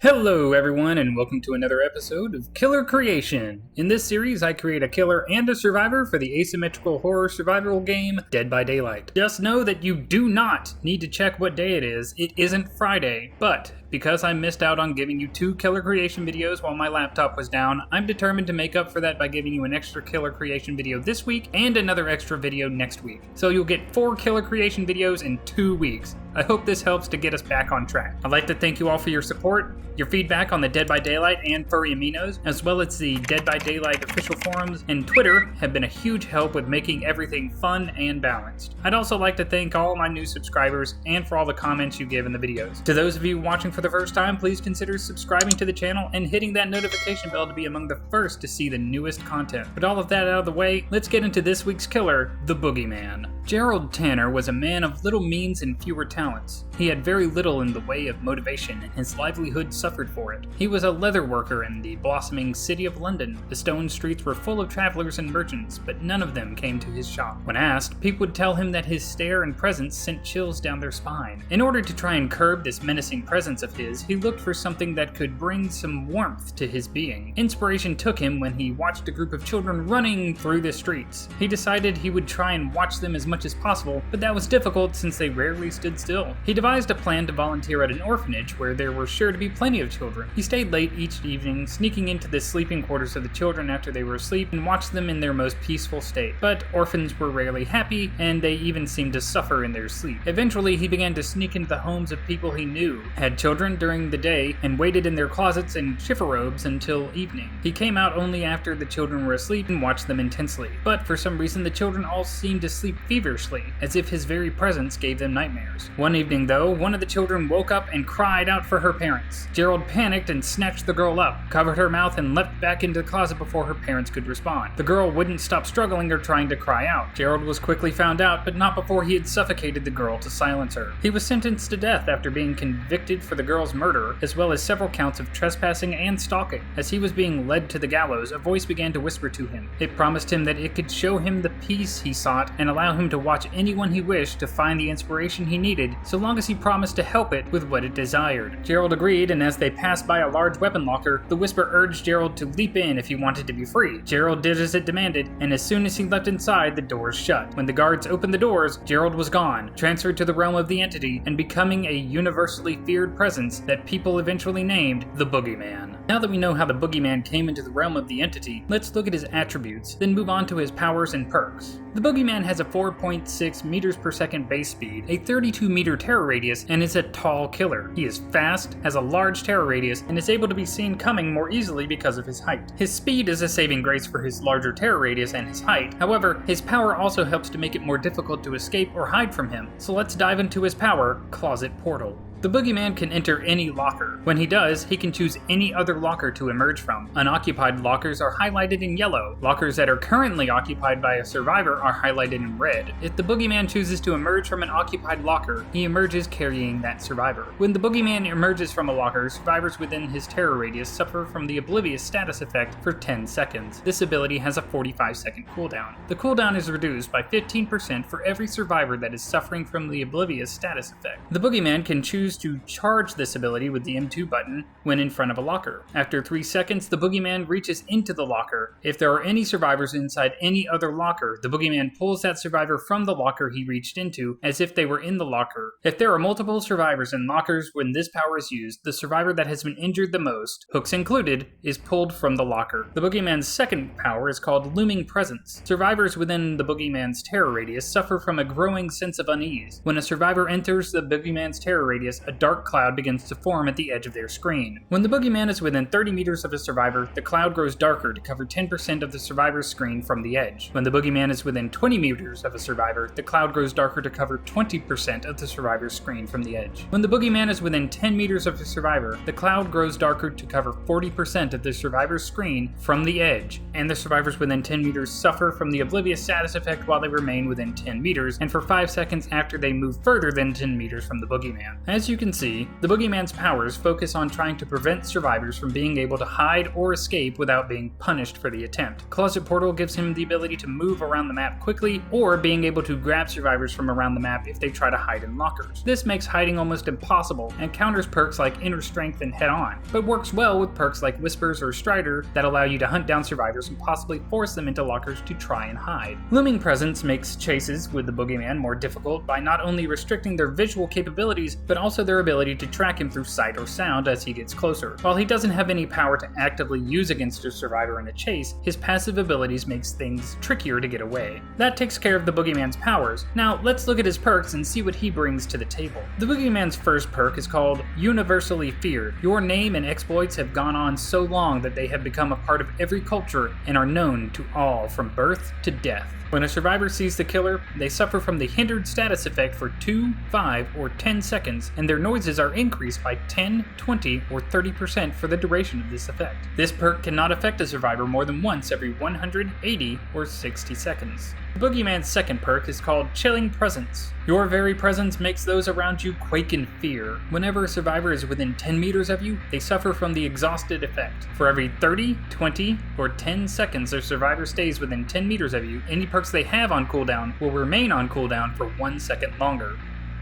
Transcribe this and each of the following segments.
Hello everyone and welcome to another episode of Killer Creation. In this series I create a killer and a survivor for the asymmetrical horror survival game Dead by Daylight. Just know that you do not need to check what day it is. It isn't Friday, but because I missed out on giving you 2 killer creation videos while my laptop was down, I'm determined to make up for that by giving you an extra killer creation video this week and another extra video next week. So you'll get 4 killer creation videos in 2 weeks. I hope this helps to get us back on track. I'd like to thank you all for your support, your feedback on the Dead by Daylight and Furry Aminos, as well as the Dead by Daylight official forums and Twitter have been a huge help with making everything fun and balanced. I'd also like to thank all my new subscribers and for all the comments you give in the videos. To those of you watching for the first time, please consider subscribing to the channel and hitting that notification bell to be among the first to see the newest content. With all of that out of the way, let's get into this week's killer, the Boogeyman. Gerald Tanner was a man of little means and fewer talents. He had very little in the way of motivation, and his livelihood suffered for it. He was a leather worker in the blossoming city of London. The stone streets were full of travelers and merchants, but none of them came to his shop. When asked, people would tell him that his stare and presence sent chills down their spine. In order to try and curb this menacing presence of his, he looked for something that could bring some warmth to his being. Inspiration took him when he watched a group of children running through the streets. He decided he would try and watch them as much as possible, but that was difficult since they rarely stood still. He devised a plan to volunteer at an orphanage where there were sure to be plenty of children. He stayed late each evening, sneaking into the sleeping quarters of the children after they were asleep and watched them in their most peaceful state. But orphans were rarely happy, and they even seemed to suffer in their sleep. Eventually, he began to sneak into the homes of people he knew, had children during the day, and waited in their closets and chiffon-robes until evening. He came out only after the children were asleep and watched them intensely. But for some reason, the children all seemed to sleep feverishly, as if his very presence gave them nightmares. One evening, though, one of the children woke up and cried out for her parents. Gerald panicked and snatched the girl up, covered her mouth, and leapt back into the closet before her parents could respond. The girl wouldn't stop struggling or trying to cry out. Gerald was quickly found out, but not before he had suffocated the girl to silence her. He was sentenced to death after being convicted for the girl's murder, as well as several counts of trespassing and stalking. As he was being led to the gallows, a voice began to whisper to him. It promised him that it could show him the peace he sought and allow him to watch anyone he wished to find the inspiration he needed, so long as he promised to help it with what it desired. Gerald agreed, and as they passed by a large weapon locker, the whisper urged Gerald to leap in if he wanted to be free. Gerald did as it demanded, and as soon as he leapt inside, the doors shut. When the guards opened the doors, Gerald was gone, transferred to the realm of the entity, and becoming a universally feared presence that people eventually named the Boogeyman. Now that we know how the Boogeyman came into the realm of the entity, let's look at his attributes, then move on to his powers and perks. The Boogeyman has a 4.6 meters per second base speed, a 32 meter terror radius, and is a tall killer. He is fast, has a large terror radius, and is able to be seen coming more easily because of his height. His speed is a saving grace for his larger terror radius and his height. However, his power also helps to make it more difficult to escape or hide from him. So let's dive into his power, Closet Portal. The Boogeyman can enter any locker. When he does, he can choose any other locker to emerge from. Unoccupied lockers are highlighted in yellow. Lockers that are currently occupied by a survivor are highlighted in red. If the Boogeyman chooses to emerge from an occupied locker, he emerges carrying that survivor. When the Boogeyman emerges from a locker, survivors within his terror radius suffer from the Oblivious status effect for 10 seconds. This ability has a 45-second cooldown. The cooldown is reduced by 15% for every survivor that is suffering from the Oblivious status effect. The Boogeyman can choose to charge this ability with the M2 button when in front of a locker. After 3 seconds, the Boogeyman reaches into the locker. If there are any survivors inside any other locker, the Boogeyman pulls that survivor from the locker he reached into as if they were in the locker. If there are multiple survivors in lockers when this power is used, the survivor that has been injured the most, hooks included, is pulled from the locker. The Boogeyman's second power is called Looming Presence. Survivors within the Boogeyman's terror radius suffer from a growing sense of unease. When a survivor enters the Boogeyman's terror radius, a dark cloud begins to form at the edge of their screen. When the Boogeyman is within 30 meters of a survivor, the cloud grows darker to cover 10% of the survivor's screen from the edge. When the Boogeyman is within 20 meters of a survivor, the cloud grows darker to cover 20% of the survivor's screen from the edge. When the Boogeyman is within 10 meters of a survivor, the cloud grows darker to cover 40% of the survivor's screen from the edge, and the survivors within 10 meters suffer from the Oblivious status effect while they remain within 10 meters, and for 5 seconds after they move further than 10 meters from the Boogeyman. As As you can see, the Boogeyman's powers focus on trying to prevent survivors from being able to hide or escape without being punished for the attempt. Closet Portal gives him the ability to move around the map quickly, or being able to grab survivors from around the map if they try to hide in lockers. This makes hiding almost impossible and counters perks like Inner Strength and Head On, but works well with perks like Whispers or Strider that allow you to hunt down survivors and possibly force them into lockers to try and hide. Looming Presence makes chases with the Boogeyman more difficult by not only restricting their visual capabilities, but also their ability to track him through sight or sound as he gets closer. While he doesn't have any power to actively use against a survivor in a chase, his passive abilities makes things trickier to get away. That takes care of the Boogeyman's powers. Now let's look at his perks and see what he brings to the table. The Boogeyman's first perk is called Universally Feared. Your name and exploits have gone on so long that they have become a part of every culture and are known to all from birth to death. When a survivor sees the killer, they suffer from the hindered status effect for 2, 5, or 10 seconds, and their noises are increased by 10, 20, or 30% for the duration of this effect. This perk cannot affect a survivor more than once every 180 or 60 seconds. The Boogeyman's second perk is called Chilling Presence. Your very presence makes those around you quake in fear. Whenever a survivor is within 10 meters of you, they suffer from the exhausted effect. For every 30, 20, or 10 seconds a survivor stays within 10 meters of you, any perks they have on cooldown will remain on cooldown for 1 second longer.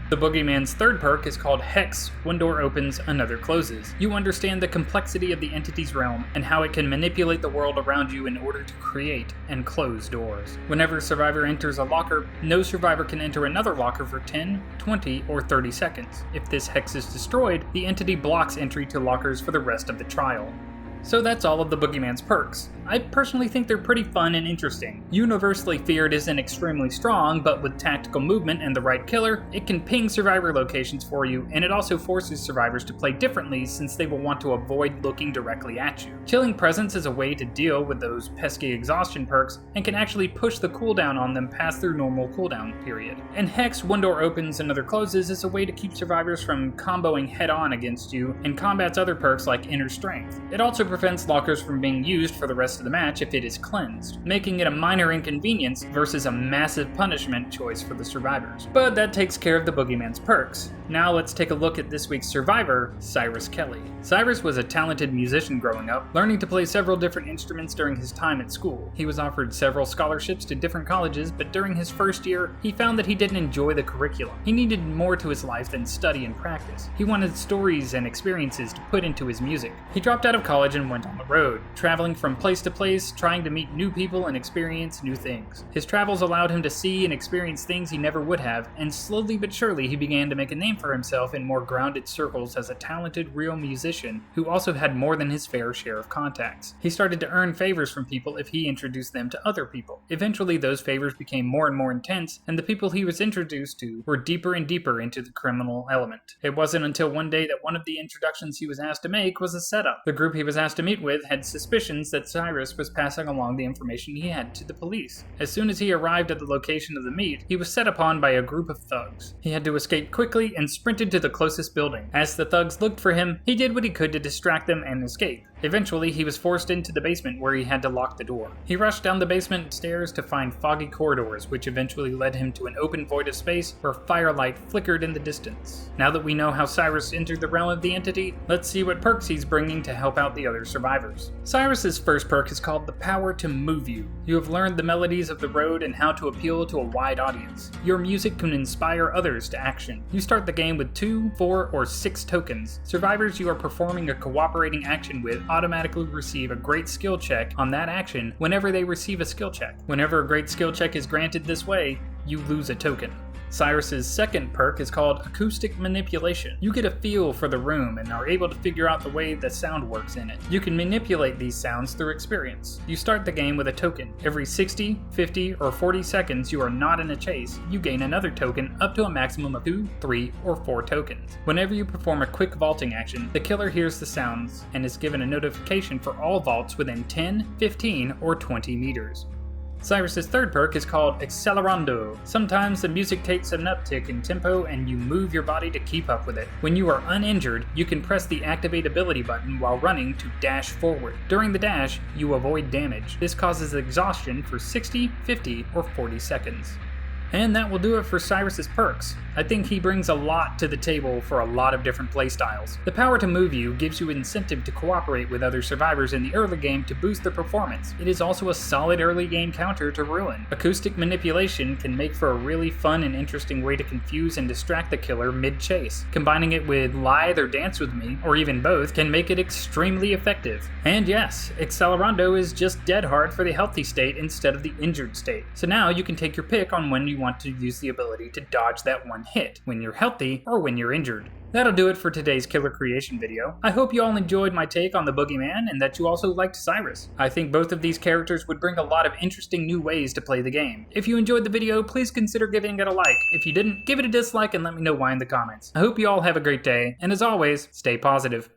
The Boogeyman's third perk is called Hex. One door opens, another closes. You understand the complexity of the entity's realm and how it can manipulate the world around you in order to create and close doors. Whenever a survivor enters a locker, no survivor can enter another locker for 10, 20, or 30 seconds. If this hex is destroyed, the entity blocks entry to lockers for the rest of the trial. So that's all of the Boogeyman's perks. I personally think they're pretty fun and interesting. Universally Feared isn't extremely strong, but with tactical movement and the right killer, it can ping survivor locations for you, and it also forces survivors to play differently since they will want to avoid looking directly at you. Chilling Presence is a way to deal with those pesky exhaustion perks, and can actually push the cooldown on them past their normal cooldown period. And Hex, One Door Opens, Another Closes is a way to keep survivors from comboing head-on against you, and combats other perks like Inner Strength. It also prevents lockers from being used for the rest of the match if it is cleansed, making it a minor inconvenience versus a massive punishment choice for the survivors. But that takes care of the Boogeyman's perks. Now let's take a look at this week's survivor, Cyrus Kelly. Cyrus was a talented musician growing up, learning to play several different instruments during his time at school. He was offered several scholarships to different colleges, but during his first year, he found that he didn't enjoy the curriculum. He needed more to his life than study and practice. He wanted stories and experiences to put into his music. He dropped out of college and went on the road, traveling from place to place, trying to meet new people and experience new things. His travels allowed him to see and experience things he never would have, and slowly but surely he began to make a name for himself in more grounded circles as a talented, real musician who also had more than his fair share of contacts. He started to earn favors from people if he introduced them to other people. Eventually, those favors became more and more intense, and the people he was introduced to were deeper and deeper into the criminal element. It wasn't until one day that one of the introductions he was asked to make was a setup. The group he was asked to meet with had suspicions that Cyrus was passing along the information he had to the police. As soon as he arrived at the location of the meet, he was set upon by a group of thugs. He had to escape quickly and sprinted to the closest building. As the thugs looked for him, he did what he could to distract them and escape. Eventually, he was forced into the basement where he had to lock the door. He rushed down the basement stairs to find foggy corridors, which eventually led him to an open void of space where firelight flickered in the distance. Now that we know how Cyrus entered the realm of the entity, let's see what perks he's bringing to help out the other survivors. Cyrus's first perk is called the Power to Move You. You have learned the melodies of the road and how to appeal to a wide audience. Your music can inspire others to action. You start the game with 2, 4, or 6 tokens. Survivors you are performing a cooperating action with automatically receive a great skill check on that action whenever they receive a skill check. Whenever a great skill check is granted this way, you lose a token. Cyrus's second perk is called Acoustic Manipulation. You get a feel for the room and are able to figure out the way the sound works in it. You can manipulate these sounds through experience. You start the game with a token. Every 60, 50, or 40 seconds you are not in a chase, you gain another token up to a maximum of 2, 3, or 4 tokens. Whenever you perform a quick vaulting action, the killer hears the sounds and is given a notification for all vaults within 10, 15, or 20 meters. Cyrus's third perk is called Accelerando. Sometimes the music takes an uptick in tempo and you move your body to keep up with it. When you are uninjured, you can press the Activate Ability button while running to dash forward. During the dash, you avoid damage. This causes exhaustion for 60, 50, or 40 seconds. And that will do it for Cyrus's perks. I think he brings a lot to the table for a lot of different playstyles. The power to move you gives you incentive to cooperate with other survivors in the early game to boost their performance. It is also a solid early game counter to Ruin. Acoustic manipulation can make for a really fun and interesting way to confuse and distract the killer mid-chase. Combining it with Lithe or Dance With Me, or even both, can make it extremely effective. And yes, Accelerando is just dead hard for the healthy state instead of the injured state. So now you can take your pick on when you want to use the ability to dodge that one hit, when you're healthy or when you're injured. That'll do it for today's killer creation video. I hope you all enjoyed my take on the Boogeyman and that you also liked Cyrus. I think both of these characters would bring a lot of interesting new ways to play the game. If you enjoyed the video, please consider giving it a like. If you didn't, give it a dislike and let me know why in the comments. I hope you all have a great day, and as always, stay positive.